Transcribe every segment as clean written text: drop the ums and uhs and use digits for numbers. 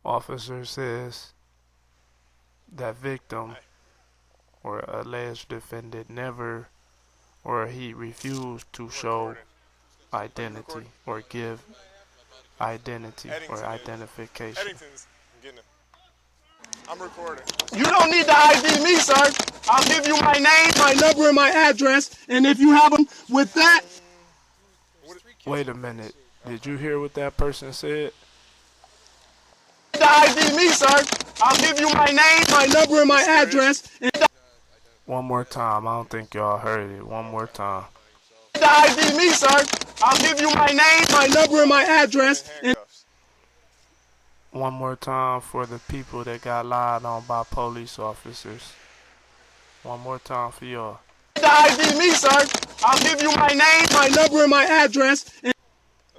Officer says that victim or alleged defendant never or he refused to show identity or give identity or identification. I'm recording. You don't need to ID me, sir. I'll give you my name, my number, and my address. And if you have them with that... Wait a minute. Did you hear what that person said? To ID me, sir. I'll give you my name, my number, and my address. And One more time. I don't think y'all heard it. One more time. to ID me, sir. I'll give you my name, my number, and my address. And one more time for the people that got lied on by police officers. One more time for y'all. To ID me, sir. I'll give you my name, my number, and my address. And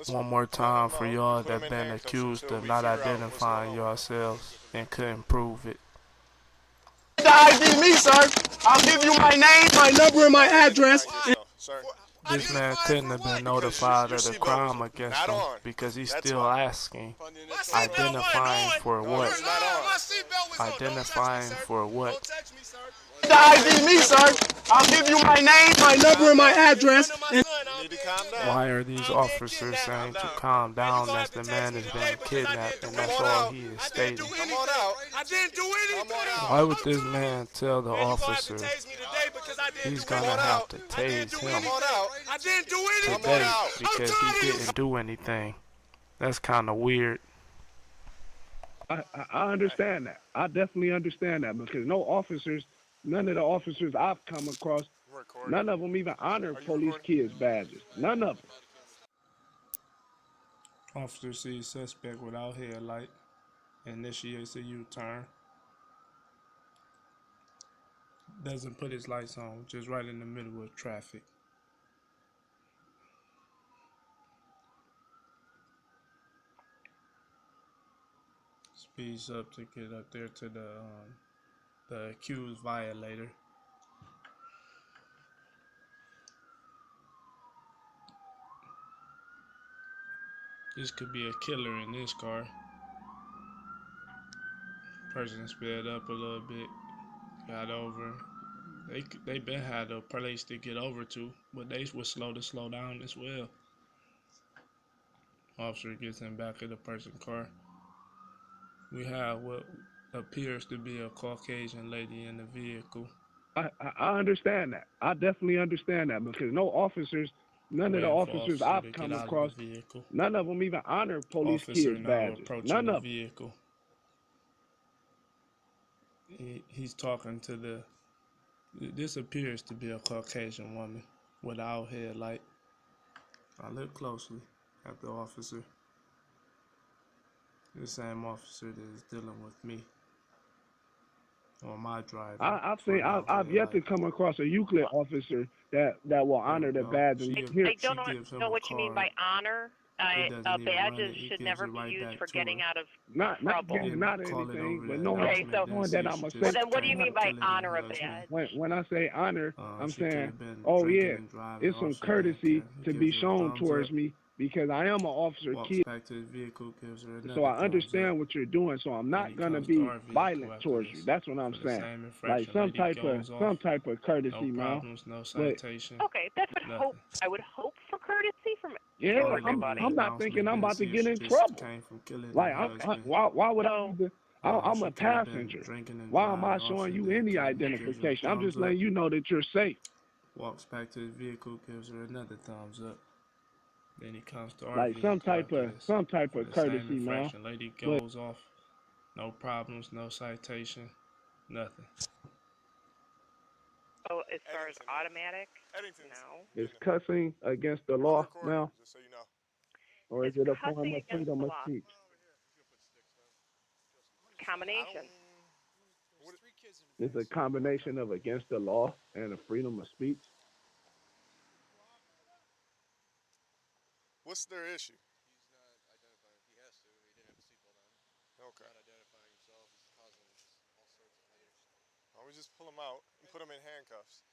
one more time for y'all that been accused of not identifying yourselves and couldn't prove it. To ID me, sir. I'll give you my name, my number, and my address. And this man couldn't have been notified of the crime against him because he's still asking. Identifying for what? Identifying for what? to ID me, sir. I'll give you my name, my number, and my address. And why are these officers saying to calm down as the man is being kidnapped and that's all he is stating? Why would this man tell the officer he's gonna have to tase him today because he didn't do anything? That's kind of weird. I understand that. I definitely understand that because no officers, none of the officers I've come across, none of them even honor police kids' badges. None of them. Officer sees suspect without headlight, initiates a U-turn, doesn't put his lights on, just right in the middle of traffic. Speeds up to get up there to the accused violator. This could be a killer in this car. Person sped up a little bit, got over. They been had a place to get over to, but they were slow to slow down as well. Officer gets in back of the person's car. We have what appears to be a Caucasian lady in the vehicle. I understand that. I definitely understand that because no officers, none of the officers I've come across, none of them even honor police kids' badges. None of them. Vehicle. He's talking to the. This appears to be a Caucasian woman without headlight. I look closely at the officer. The same officer that is dealing with me on my drive. I've yet to come across a Euclid officer that will honor the badge. I don't know what you mean by honor. Badges should never be used for getting out of trouble. Not anything, but knowing that I'm a safe. Well, then what do you mean by honor a badge? When I say honor, I'm saying, oh yeah, it's some courtesy to be shown towards me because I am an officer kid. So I understand what you're doing. So I'm not gonna be violent towards you. That's what I'm saying. Like some type of courtesy, man. Okay, that's what hope. I would hope for courtesy from. Yeah, I'm not thinking I'm about to get in trouble. Like, why would I? I'm a passenger. Why am I showing you any identification? I'm just letting you know that you're safe. Walks back to his vehicle, gives her another thumbs up. Then he comes to our like some type of courtesy, man. Lady goes off. No problems, no citation, nothing. Oh, as far as automatic, no. Is cussing against the law now? Or is it a form of freedom of speech? Combination. It's a combination of against the law and a freedom of speech. What's their issue? He's not identifying. He has to. He didn't have a seatbelt on. Okay. He's not identifying himself. He's causing all sorts of headaches. Why don't we just pull him out and put him in handcuffs?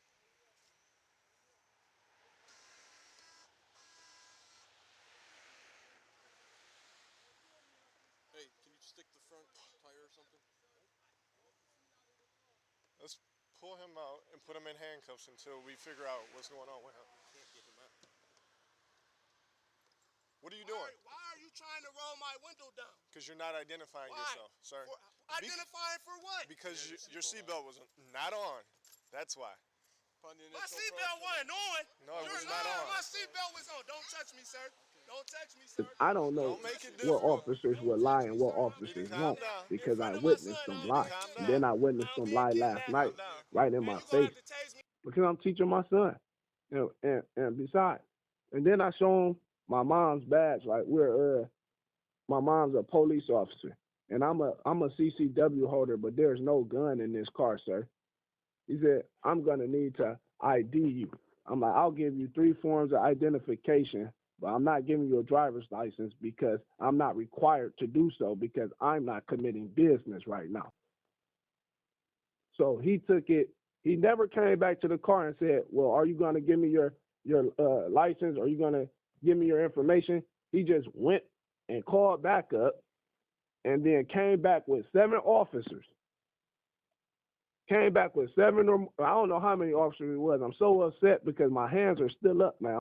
Hey, can you just stick the front tire or something? Let's pull him out and put him in handcuffs until we figure out what's going on with him. Can't get him out. What are you doing? Why are you trying to roll my window down? Because you're not identifying yourself, sir. Identifying for what? Because your seatbelt was not on. That's why. My seatbelt wasn't on. No, it was not on. My seatbelt was on. Don't touch me, sir. Don't touch me, sir. I don't know what officers will lie and what officers won't because I witnessed them lie. And then I witnessed them lie last night right in my face because I'm teaching my son. And besides, and then I show him my mom's badge. Like my mom's a police officer and I'm a CCW holder, but there's no gun in this car, sir. He said, I'm gonna need to ID you. I'm like, I'll give you 3 forms of identification, but I'm not giving you a driver's license because I'm not required to do so because I'm not committing business right now. So he took it. He never came back to the car and said, well, are you going to give me your license? Are you going to give me your information? He just went and called back up and then came back with 7 officers. Came back with 7 or I don't know how many officers it was. I'm so upset because my hands are still up now.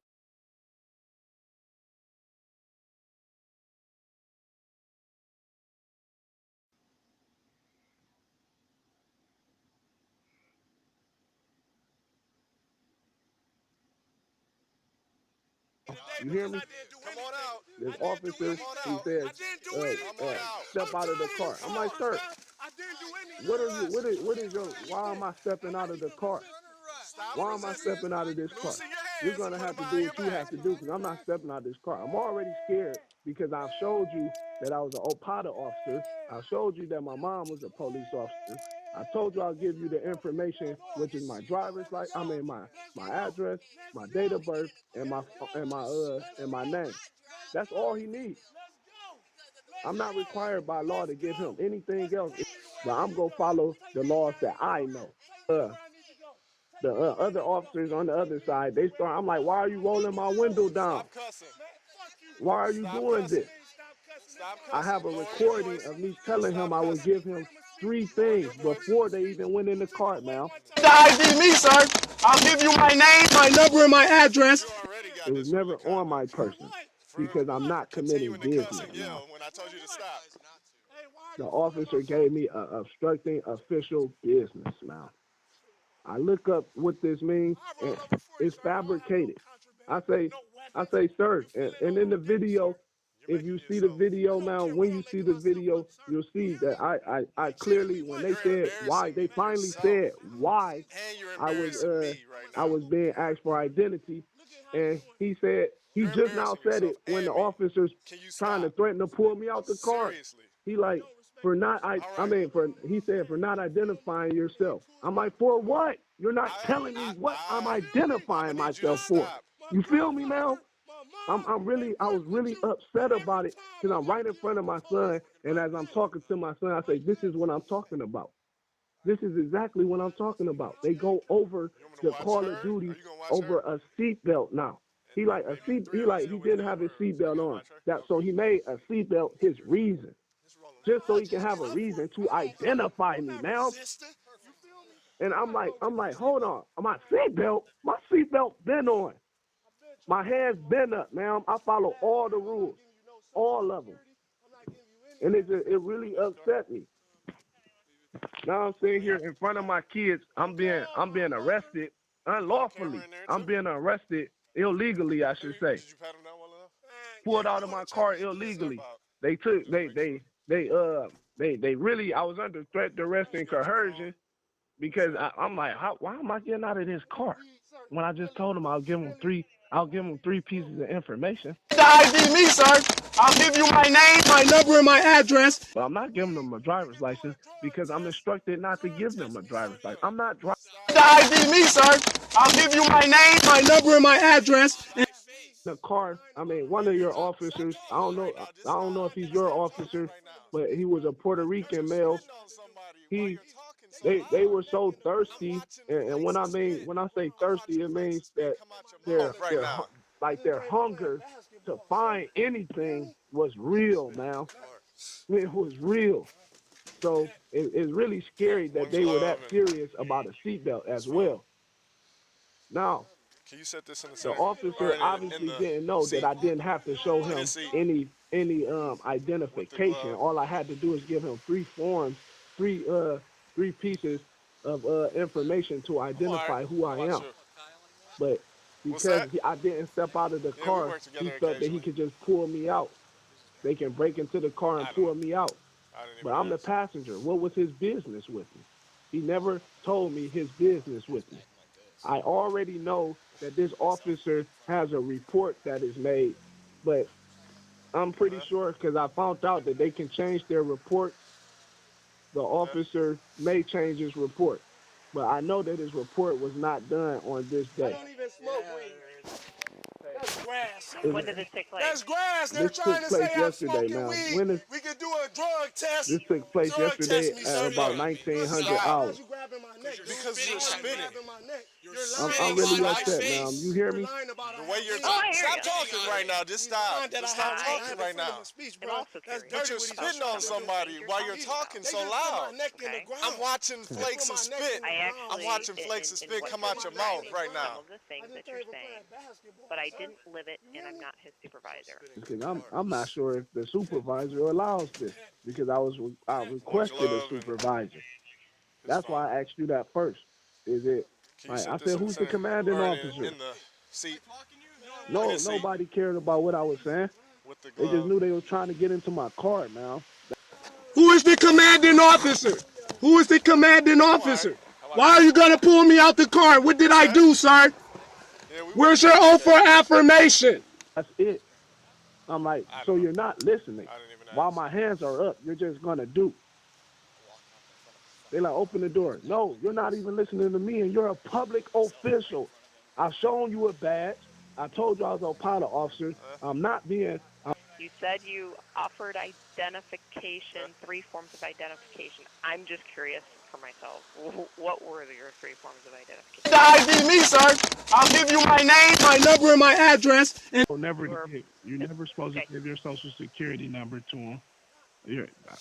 You hear me? Come on out. This officer, he says, step out of the car. I'm like, sir, what is your, why am I stepping out of the car? Why am I stepping out of this car? You're going to have to do what you have to do because I'm not stepping out of this car. I'm already scared because I've showed you that I was an OPATA officer. I showed you that my mom was a police officer. I told you I'll give you the information, which is my driver's license. I mean my address, my date of birth, and my name. That's all he needs. I'm not required by law to give him anything else, but I'm gonna follow the laws that I know. The other officers on the other side, they start. I'm like, why are you rolling my window down? Stop cussing. Why are you doing this? I have a recording of me telling him I would give him 3 things before they even went in the car, man. ID me, sir. I'll give you my name, my number, and my address. It was never on my person because I'm not committing business now. When I told you to stop. The officer gave me obstructing official business, man. I look up what this means, and it's fabricated. I say, sir, and in the video, if you see the video now, when you see the video, you'll see that I clearly, when they said why, they finally said why I was being asked for identity, and he said, he just now said it when the officers trying to threaten to pull me out the car. He like, he said for not identifying yourself. I'm like, for what? You're not telling me what I'm identifying myself for. You feel me now? I was really upset about it because I'm right in front of my son, and as I'm talking to my son, I say, this is what I'm talking about. This is exactly what I'm talking about. They go over the Call of Duty over a seatbelt now. He didn't have his seatbelt on. So he made a seatbelt his reason. Just so he can have a reason to identify me now. And I'm like, hold on. My seatbelt been on. My hands been up, man. I follow all the rules, all of them. And it really upset me. Now I'm sitting here in front of my kids. I'm being arrested unlawfully. I'm being arrested illegally, I should say. Pulled out of my car illegally. They really, I was under threat to arrest and coercion because I'm like, why am I getting out of this car? When I just told him I'll give him 3 pieces of information. ID me, sir. I'll give you my name, my number, and my address. But I'm not giving them a driver's license because I'm instructed not to give them a driver's license. I'm not driving. ID me, sir. I'll give you my name, my number, and my address. The car, one of your officers, I don't know if he's your officer, but he was a Puerto Rican male. They were so thirsty, and when I say thirsty, it means that their hunger to find anything was real, man. it was real. So it's really scary that they were that serious about a seatbelt as well. Now, can you set this in the the center? officer obviously didn't know that I didn't have to show him any identification. All I had to do is give him three forms, three pieces of information to identify who I am. But because I didn't step out of the car, he felt that he could just pull me out. They can break into the car and pull me out. But I'm the passenger. What was his business with me? He never told me his business with me. I already know that this officer has a report that is made, but I'm pretty sure because I found out that they can change their report. The officer may change his report, but I know that his report was not done on this day. I don't even smoke weed. That's grass. When did this take place? That's grass. They're trying to say I'm smoking weed. We could do a drug test. This took place yesterday at about 1900 hours. Because you're spitting. I'm really upset, man. You hear me? The way you're talking. Stop talking right now. Just stop. Just stop talking right now. But you're spitting on somebody while you're talking so loud. Okay. I'm watching flakes of spit. I'm watching flakes of spit come out your mouth right now. Of the things that you're saying, but I didn't live it, and I'm not his supervisor. Because I'm not sure if the supervisor allows this, because I requested a supervisor. That's why I asked you that first. Is it? Like, I said, who's the commanding officer? In the seat. No, nobody cared about what I was saying. They just knew they were trying to get into my car, man. Who is the commanding officer? Who is the commanding officer? Why are you going to pull me out the car? What did I do, sir? Where's your oath for affirmation? That's it. I'm like, so you're not listening. While my hands are up, you're just going to do. They like, open the door. No, you're not even listening to me, and you're a public official. I've shown you a badge. I told you I was a pilot officer. I'm not being... You said you offered identification, 3 forms of identification. I'm just curious for myself. What were your 3 forms of identification? The ID me, sir. I'll give you my name, my number, and my address. And You're never supposed to give your social security number to them.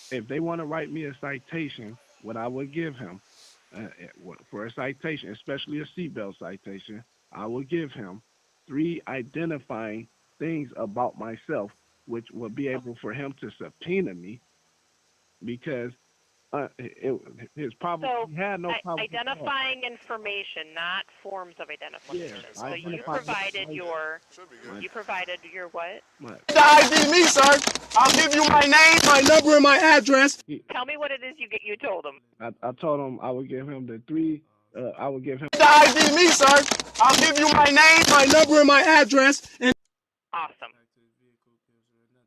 If they want to write me a citation, what I would give him for a citation, especially a seatbelt citation, I would give him 3 identifying things about myself, which would be able for him to subpoena me, because his problem, he had no problem. Identifying information, not forms of identification. Yeah, so you provided your what? The ID me, sir. I'll give you my name, my number, and my address. Tell me what it is you told him. I told him I would give him the 3. I would give him the ID me, sir. I'll give you my name, my number, and my address. And awesome.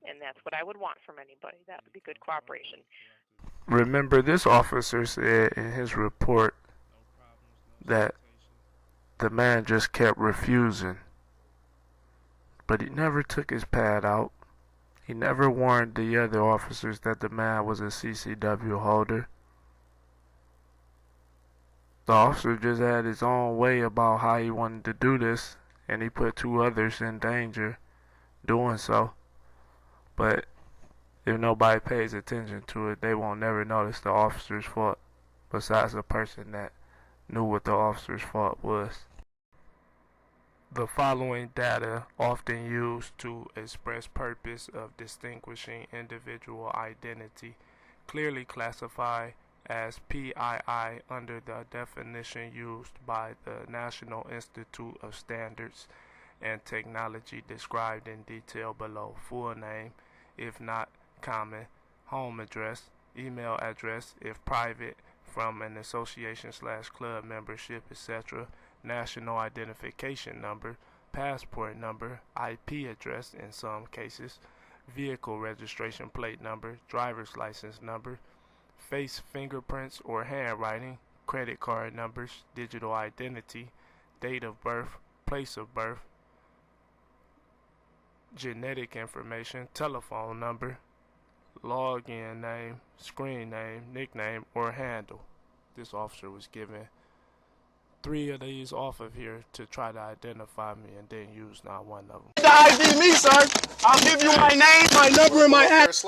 And that's what I would want from anybody. That would be good cooperation. Remember, this officer said in his report that the man just kept refusing, but he never took his pad out. He never warned the other officers that the man was a CCW holder. The officer just had his own way about how he wanted to do this, and he put 2 others in danger doing so. But if nobody pays attention to it, they won't never notice the officer's fault, besides the person that knew what the officer's fault was. The following data often used to express purpose of distinguishing individual identity, clearly classify as PII under the definition used by the National Institute of Standards and Technology described in detail below. Full name, if not common, home address, email address, if private, from an association/club membership, etc., national identification number, passport number, IP address in some cases, vehicle registration plate number, driver's license number, face fingerprints or handwriting, credit card numbers, digital identity, date of birth, place of birth, genetic information, telephone number, login name, screen name, nickname, or handle. This officer was given 3 of these off of here to try to identify me, and didn't use not one of them. The ID me, sir. I'll give you my name, my number, and my address.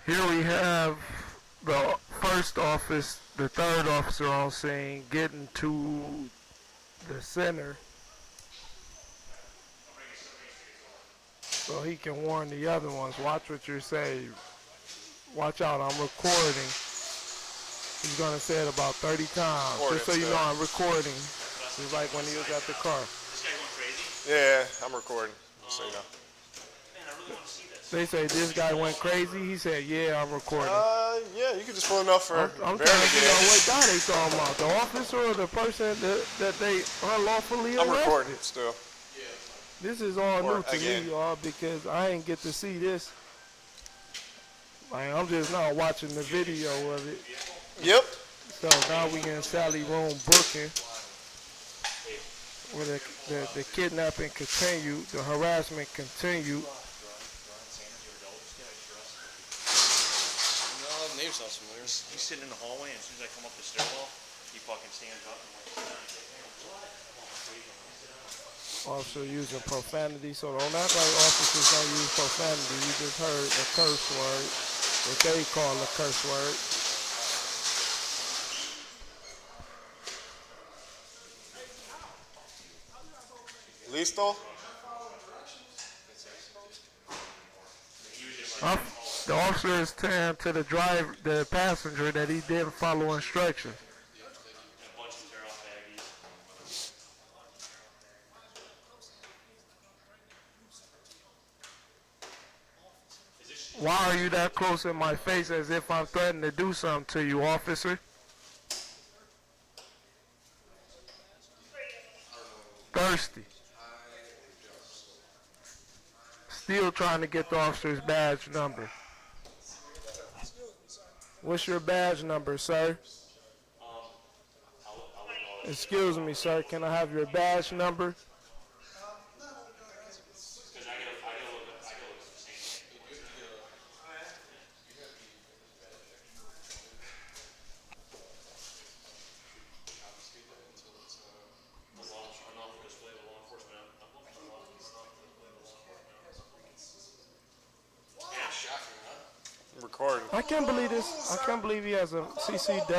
Here we have the the third officer on scene getting to the center so he can warn the other ones. Watch what you say. Watch out, I'm recording. He's gonna say it about 30 times. Just so you know I'm recording. It's like when he was at the car. Yeah, I'm recording. Just so you know. They say this guy went crazy. He said, yeah, I'm recording. Yeah, you can just pull enough for I'm trying to figure out what guy they talking about. The officer or the person that they unlawfully arrested? I'm recording still. This is all new to me, y'all, because I ain't get to see this. Like, I'm just now watching the video of it. Yep. So now we in Sally room booking, where the kidnapping continued, the harassment continued. Name's not familiar. He's sitting in the hallway, and as soon as I come up the stairwell, he fucking stands up. Officer using profanity, so don't act like officers don't use profanity. You just heard a curse word, what they call a curse word. Listo? The officer is telling to the passenger that he didn't follow instructions. Why are you that close in my face as if I'm threatening to do something to you, officer? Thirsty. Still trying to get the officer's badge number. What's your badge number, sir? Excuse me, sir. Can I have your badge number? Recording. I can't believe this. I can't believe he has a CCW.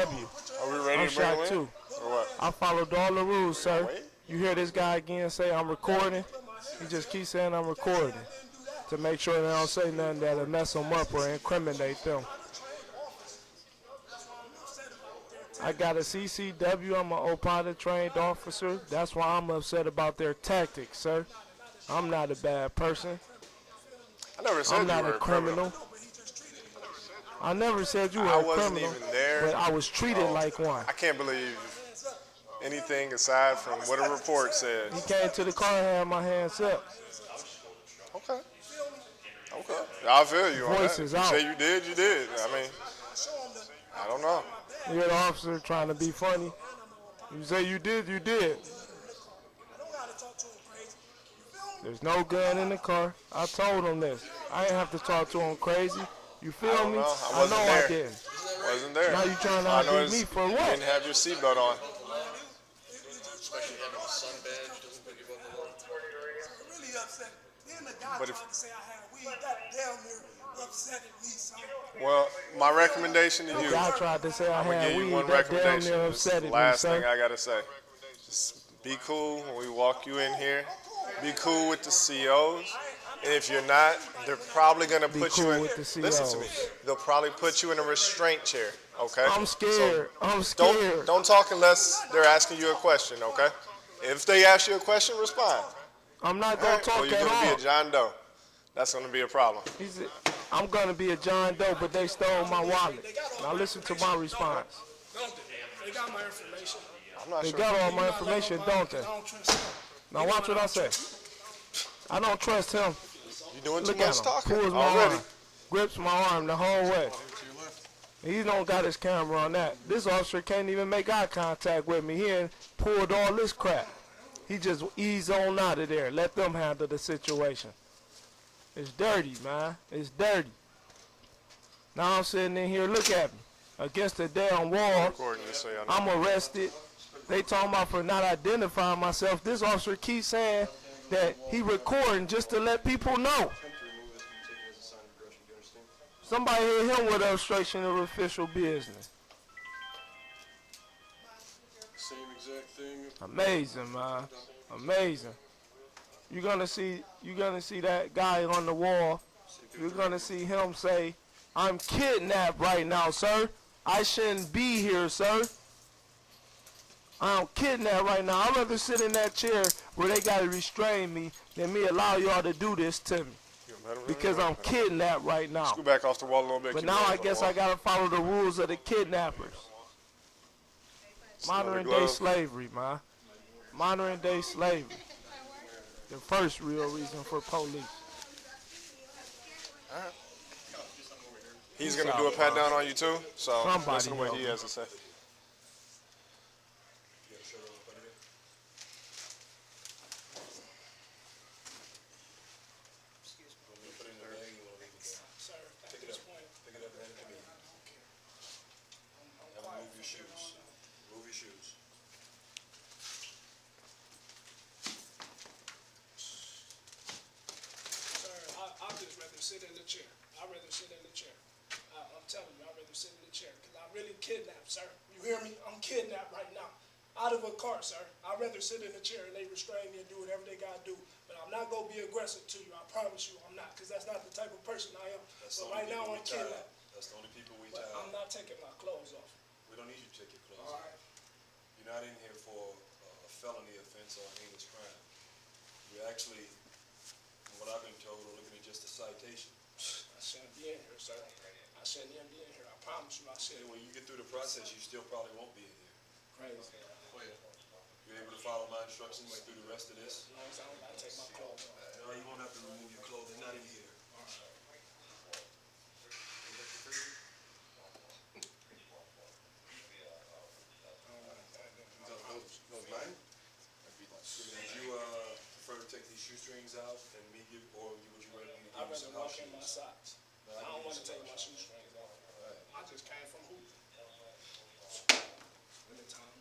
Are we ready I'm to bring him shocked in? too. Or what? I followed all the rules, sir. You hear this guy again say I'm recording? He just keeps saying I'm recording to make sure they don't say nothing that'll mess them up or incriminate them. I got a CCW. I'm an OPADA trained officer. That's why I'm upset about their tactics, sir. I'm not a bad person. I never said I'm not you were a criminal. I never said you were a criminal. I wasn't even there. But I was treated like one. I can't believe anything aside from what a report says. He came to the car and had my hands up. Okay. Okay. I feel you on Voice that. is You out. say you did, you did. I mean, I don't know. You hear the officer trying to be funny. You say you did, you did. There's no gun in the car. I told him this. I didn't have to talk to him crazy. You feel me? I know I didn't. Wasn't there. Now you trying to outdo me for what? You didn't have your seatbelt on. Especially having a sun badge doesn't put you above the law. Really upset. Then the guy But tried to say I had weed. That damn near upset me, son. Well, my recommendation to you. The guy tried to say I I'm gonna had give you weed. one That damn recommendation. near This is upset the me, last sir. thing I gotta say. Just be cool when we walk you in here. Be cool with the COs. And if you're not, they're probably gonna put you in. Listen to me. They'll probably put you in a restraint chair. Okay. I'm scared. So I'm scared. Don't talk unless they're asking you a question. Okay. If they ask you a question, respond. I'm not gonna talk or you're at gonna all. be a John Doe. That's gonna be a problem. I'm gonna be a John Doe, but they stole my wallet. Now listen to my response. They got my information. I'm not They sure. got all my information, don't they? Now watch what I say. I don't trust him. You're doing Look too much at him. talking Pulls my already. arm. Grips my arm the whole way. He don't got his camera on that. This officer can't even make eye contact with me. He ain't pulled all this crap. He just eased on out of there. Let them handle the situation. It's dirty, man. It's dirty. Now I'm sitting in here, look at me. Against the damn wall. I'm arrested. They talking about for not identifying myself. This officer keeps saying that he recording just to let people know. Somebody hit him with obstruction of official business. Same exact thing. Amazing, man. Amazing. You're gonna see that guy on the wall. You're gonna see him say, "I'm kidnapped right now, sir. I shouldn't be here, sir. I'm kidnapped right now. I'd rather sit in that chair where they gotta restrain me than me allow y'all to do this to me. Because I'm kidnapped right now." Scoot back off the wall a little bit. But now I guess I gotta follow the rules of the kidnappers. Modern day slavery, man. Modern day slavery. The first real reason for police. He's gonna do a pat down on you too, so Somebody listen to what he has to say. Sit in the chair. I'd rather sit in the chair. I'm telling you, I'd rather sit in the chair because I'm really kidnapped, sir. You hear me? I'm kidnapped right now. Out of a car, sir. I'd rather sit in the chair and they restrain me and do whatever they got to do. But I'm not going to be aggressive to you. I promise you I'm not, because that's not the type of person I am. But right now I'm kidnapped. That's the only people we But tie. I'm not taking my clothes off. We don't need you to take your clothes off. You're not in here for a felony offense or a heinous crime. You're actually, from what I've been told, are looking at just a citation. I shouldn't be in here, sir. I shouldn't even be in here. I promise you I shouldn't. When you get through the process, you still probably won't be in here. Crazy. You're able to follow my instructions through the rest of this? As long as I don't got to take my clothes off. No, you won't have to remove your clothes. They're not in here. Those mine? Would you prefer to take these shoestrings out and me give, or would you rather me I'd give you rather some walk house in my shoes? socks. I don't want to take my shoestrings off. I just came from hooping. Winter time.